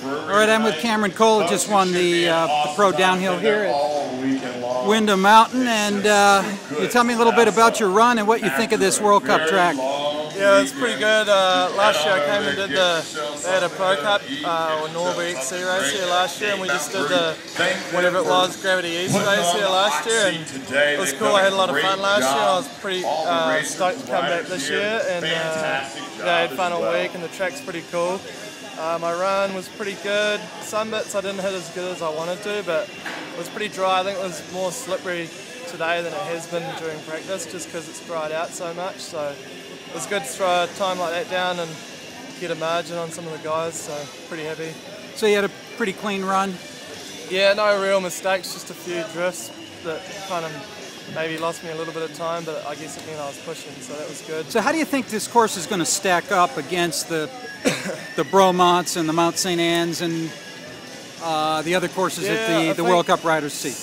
All right, I'm with Cameron Cole, who just won the pro downhill here at Windham Mountain, and you tell me a little bit about your run and what you think of this World Cup track. Yeah, it's pretty good. Last year I came and did they had a Pro Cup or Norway XC race here last year, and we just did the, whatever it was, Gravity East race here last year, and it was cool. I had a lot of fun last year. I was pretty stoked to come back this year, and yeah, I had fun all week, and the track's pretty cool. My run was pretty good. Some bits I didn't hit as good as I wanted to, but it was pretty dry. I think it was more slippery today than it has been during practice, just because it's dried out so much. So it was good to throw a time like that down and get a margin on some of the guys, so pretty happy. So you had a pretty clean run? Yeah, no real mistakes, just a few drifts that kind of maybe lost me a little bit of time, but I guess it meant I was pushing, so that was good. So how do you think this course is going to stack up against the Bromonts and the Mount St. Anne's and the other courses that the World Cup riders see?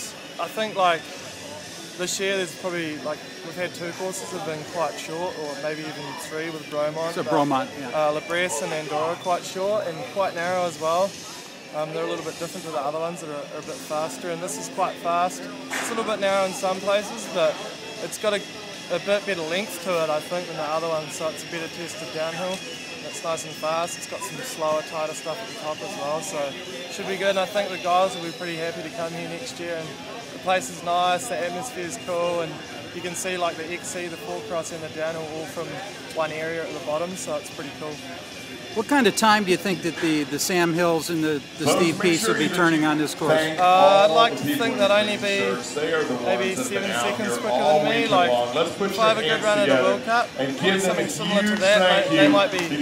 I think like this year there's probably we've had two courses that have been quite short, or maybe even three with Bromont. So Bromont, yeah. La Bresse and Andorra quite short and quite narrow as well. They're a little bit different to the other ones that are a bit faster, and this is quite fast. It's a little bit narrow in some places, but it's got a bit better length to it, I think, than the other ones, so it's a better test of downhill. It's nice and fast. It's got some slower, tighter stuff at the top as well, so it should be good, and I think the guys will be pretty happy to come here next year. And the place is nice, the atmosphere is cool, and you can see like the XC, the four cross and the downhill all from one area at the bottom, so it's pretty cool. What kind of time do you think that the Sam Hills and the Steve Peace will be turning on this course? I'd like to think they'd only be maybe 7 seconds quicker than me. Like, if I have a good run at a World Cup, something similar to that, they might be 10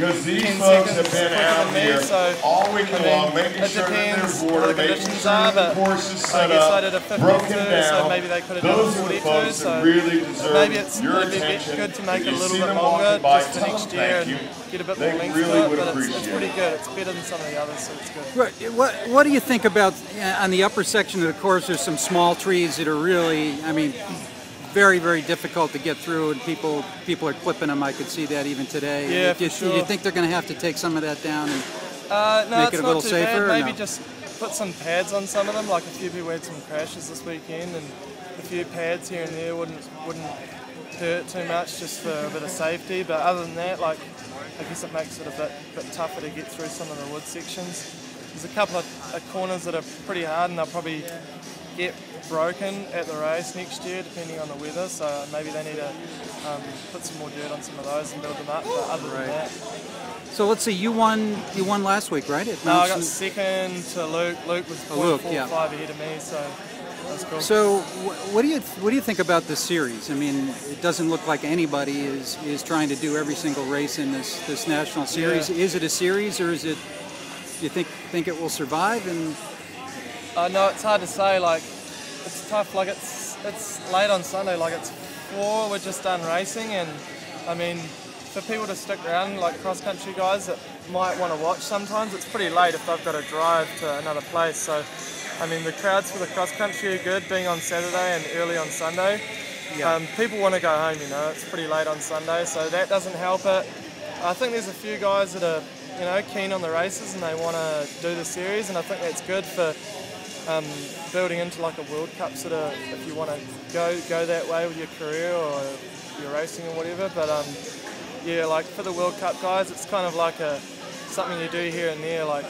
seconds quicker than me. So, I mean, it depends what the conditions are, but I guess I did a 52, so maybe they could have done a 42. So maybe it'd be good to make it a little bit longer just for next year and get a bit more length to it. But it's pretty good. It's better than some of the others, so it's good. Right. What do you think about on the upper section of the course? There's some small trees that are really, I mean, very, very difficult to get through, and people are clipping them. I could see that even today. Yeah, for sure. Do you think they're going to have to take some of that down and no, make it a little safer? Maybe just put some pads on some of them. Like a few people had some crashes this weekend, and a few pads here and there wouldn't hurt too much, just for a bit of safety. But other than that, like, I guess it makes it a bit tougher to get through some of the wood sections. There's a couple of corners that are pretty hard, and they'll probably get broken at the race next year, depending on the weather. So maybe they need to put some more dirt on some of those and build them up. But other than that. So let's see, you won last week, right? No, I got second to Luke. Luke was 0.45 ahead of me, so that's cool. So what do you think about this series? I mean, it doesn't look like anybody is trying to do every single race in this national series. Yeah. Is it a series, or is it? Do you think it will survive? And no, it's hard to say. Like, it's tough. Like, it's late on Sunday. Like, it's 4. We're just done racing, and I mean, for people to stick around, like cross-country guys that might want to watch, sometimes it's pretty late if they've got to drive to another place. So, I mean, the crowds for the cross-country are good, being on Saturday and early on Sunday. Yeah. People want to go home, you know, it's pretty late on Sunday, so that doesn't help it. I think there's a few guys that are, you know, keen on the races and they want to do the series, and I think that's good for building into like a World Cup sort of, if you want to go that way with your career or your racing or whatever. But yeah, like for the World Cup guys, it's kind of like something you do here and there. Like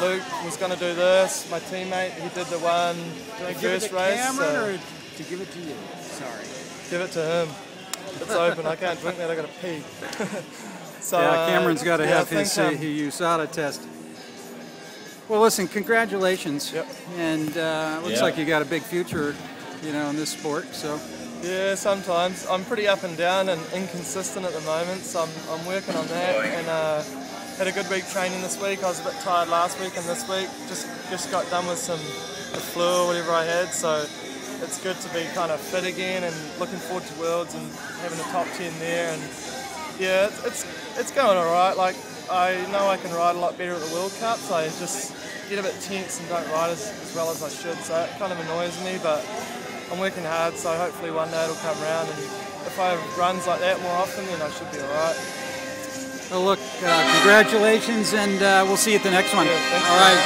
Luke was going to do this. My teammate, he did the first race. Cameron, or to give it to you? Sorry. Give it to him. It's open. I can't drink that. I got to pee. So yeah, Cameron's got to have his USADA test. Well, listen, congratulations. Yep. And looks like you got a big future, you know, in this sport. So. Yeah, sometimes. I'm pretty up and down and inconsistent at the moment, so I'm working on that. And had a good week training this week. I was a bit tired last week, and this week just got done with the flu or whatever I had. So it's good to be kind of fit again, and looking forward to Worlds and having a top 10 there. And yeah, it's going all right. Like, I know I can ride a lot better at the World Cup, so I just get a bit tense and don't ride as well as I should. So it kind of annoys me, but I'm working hard, so hopefully one day it'll come around, and if I have runs like that more often, then I should be alright. Well, look, congratulations, and we'll see you at the next one. Yeah, thanks All very right. much.